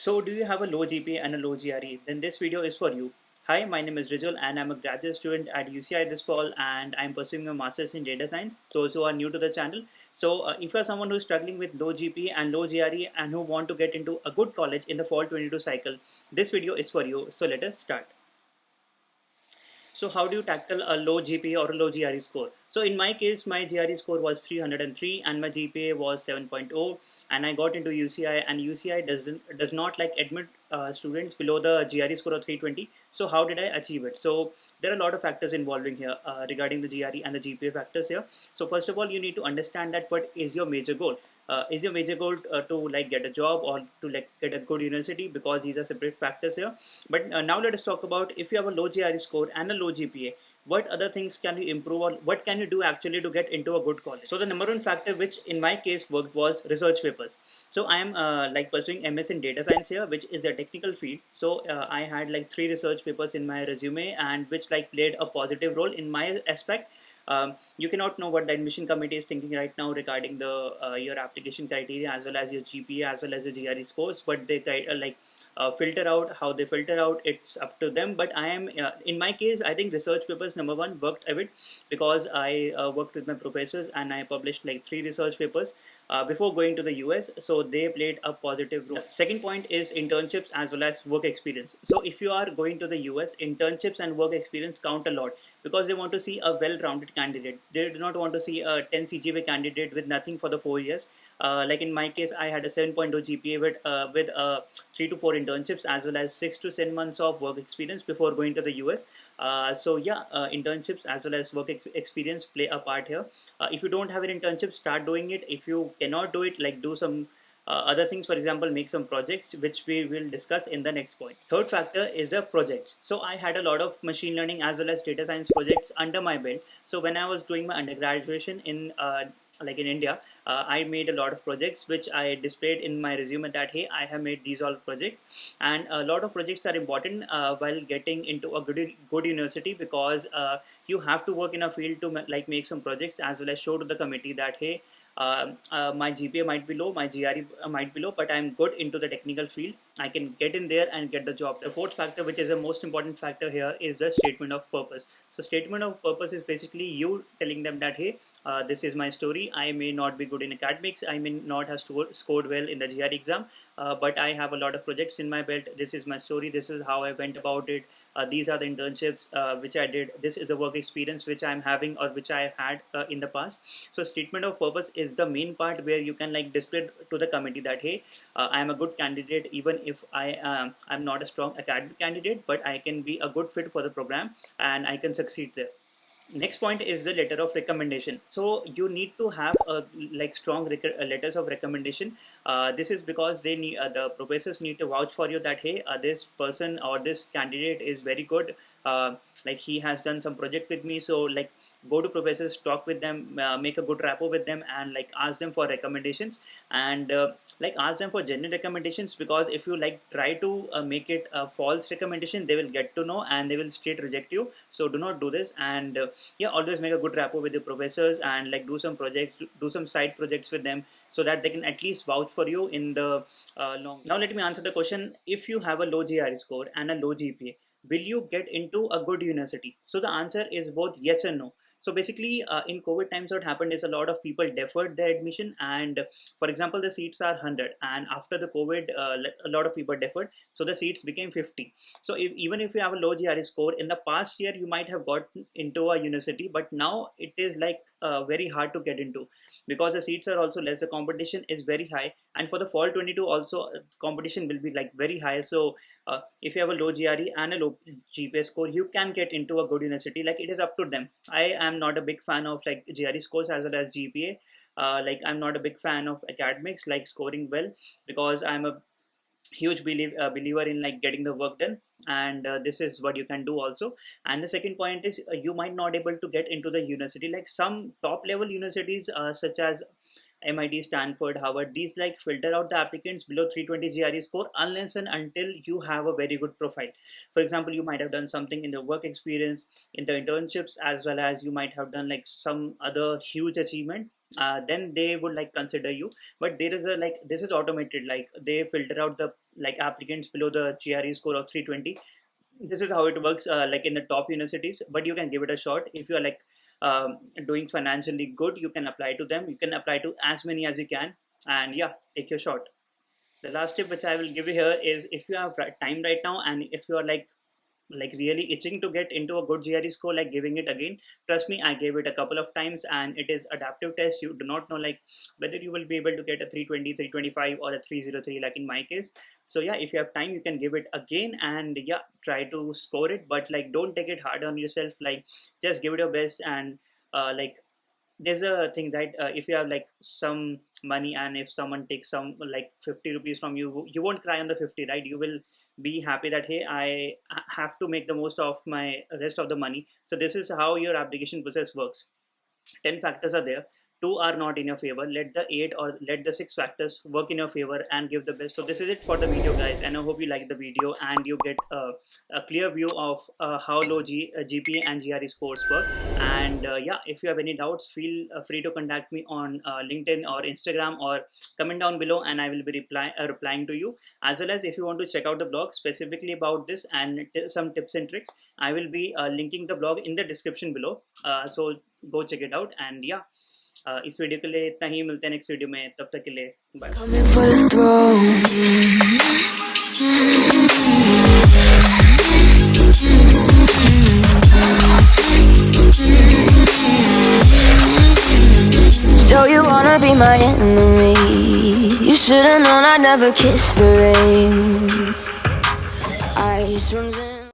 So, do you have a low GPA and a low GRE? Then this video is for you. Hi, my name is Rijul and I'm a graduate student at UCI this fall and I'm pursuing a master's in data science. Those who are new to the channel. So, if you're someone who's struggling with low GPA and low GRE and who want to get into a good college in the fall 22 cycle, this video is for you. So, let us start. So how do you tackle a low GPA or a low GRE score? So in my case, my GRE score was 303 and my GPA was 7.0, and I got into UCI, and UCI does not like admit students below the GRE score of 320. So how did I achieve it? So there are a lot of factors involving here regarding the GRE and the GPA factors here. So first of all, you need to understand that what is your major goal. Is your major goal to like get a job or to like get a good university, because these are separate factors here. But now let us talk about, if you have a low GRE score and a low GPA, what other things can you improve, or what can you do actually to get into a good college? So the number one factor which in my case worked was research papers. So I am like pursuing MS in data science here, which is a technical field. So I had like 3 research papers in my resume, and which like played a positive role in my aspect. You cannot know what the admission committee is thinking right now regarding the your application criteria, as well as your GPA, as well as your GRE scores. But they filter out, how they filter out, it's up to them. But I am in my case, I think research papers number one worked a bit, because I worked with my professors and I published like 3 research papers before going to the US. So they played a positive role. Second point is internships as well as work experience. So if you are going to the US, internships and work experience count a lot, because they want to see a well-rounded candidate. They do not want to see a 10 CGPA candidate with nothing for the 4 years. Like in my case, I had a 7.0 GPA with 3 to 4 internships, as well as 6 to 7 months of work experience before going to the US. So yeah, internships as well as work experience play a part here. If you don't have an internship, start doing it. If you cannot do it, like do some other things. For example, make some projects, which we will discuss in the next point. Third factor is a project. So I had a lot of machine learning as well as data science projects under my belt. So when I was doing my undergraduation in like in India, I made a lot of projects which I displayed in my resume, that hey, I have made these all projects. And a lot of projects are important while getting into a good university, because you have to work in a field to like make some projects, as well as show to the committee that hey, my GPA might be low, my GRE might be low, but I'm good into the technical field. I can get in there and get the job. The fourth factor, which is the most important factor here, is the statement of purpose. So statement of purpose is basically you telling them that hey, this is my story. I may not be good in academics, I may not have scored well in the GRE exam, but I have a lot of projects in my belt. This is my story, this is how I went about it. These are the internships which I did. This is a work experience which I'm having, or which I have had in the past. So statement of purpose is the main part where you can like display to the committee that hey, I am a good candidate, even if I'm not a strong academic candidate, but I can be a good fit for the program and I can succeed there. Next point is the letter of recommendation. So you need to have a like strong letters of recommendation. This is because they need the professors need to vouch for you that hey, this person or this candidate is very good, like he has done some project with me. So like go to professors, talk with them, make a good rapport with them, and like ask them for recommendations. And like ask them for genuine recommendations, because if you like try to make it a false recommendation, they will get to know and they will straight reject you. So do not do this. And yeah, always make a good rapport with the professors, and like do some projects, do some side projects with them, so that they can at least vouch for you in the long. Now let me answer the question: if you have a low GRE score and a low GPA, will you get into a good university? So the answer is both yes and no. So basically, in COVID times, what happened is a lot of people deferred their admission. And for example, the seats are 100, and after the COVID, a lot of people deferred, so the seats became 50. So even if you have a low GRE score, in the past year you might have got into a university, but now it is like very hard to get into, because the seats are also less, the competition is very high. And for the fall 22 also, competition will be like very high. So if you have a low GRE and a low GPA score, you can get into a good university. Like it is up to them. I am not a big fan of like GRE scores as well as GPA. Like I'm not a big fan of academics, like scoring well, because I'm a huge believer in like getting the work done. And this is what you can do also. And the second point is, you might not able to get into the university, like some top level universities such as MIT, Stanford, Harvard. These like filter out the applicants below 320 GRE score, unless and until you have a very good profile. For example, you might have done something in the work experience, in the internships, as well as you might have done like some other huge achievement, then they would like consider you. But there is a like, this is automated, like they filter out the like applicants below the GRE score of 320. This is how it works, like in the top universities. But you can give it a shot. If you are like doing financially good, you can apply to them. You can apply to as many as you can, and yeah, take your shot. The last tip which I will give you here is, if you have time right now, and if you are like really itching to get into a good GRE score, like giving it again. Trust me, I gave it a couple of times, and it is adaptive test. You do not know like whether you will be able to get a 320, 325, or a 303, like in my case. So yeah, if you have time, you can give it again, and yeah, try to score it. But like, don't take it hard on yourself. Like, just give it your best. And like, there's a thing that if you have like some money, and if someone takes some like 50 rupees from you, you won't cry on the 50, right? You will be happy that, hey, I have to make the most of my rest of the money. So this is how your application process works. 10 factors are there, 2 are not in your favor. Let the 8 or let the 6 factors work in your favor, and give the best. So this is it for the video, guys, and I hope you like the video and you get a clear view of how low GPA and GRE scores work. And yeah, if you have any doubts, feel free to contact me on LinkedIn or Instagram, or comment down below, and I will be replying to you. As well as, if you want to check out the blog specifically about this and some tips and tricks, I will be linking the blog in the description below. So go check it out. And yeah, इस video के लिए इतना ही. मिलते हैं next video में, तब तक के लिए bye. So you wanna be my enemy? You should've known I'd never kiss the rain. Ice runs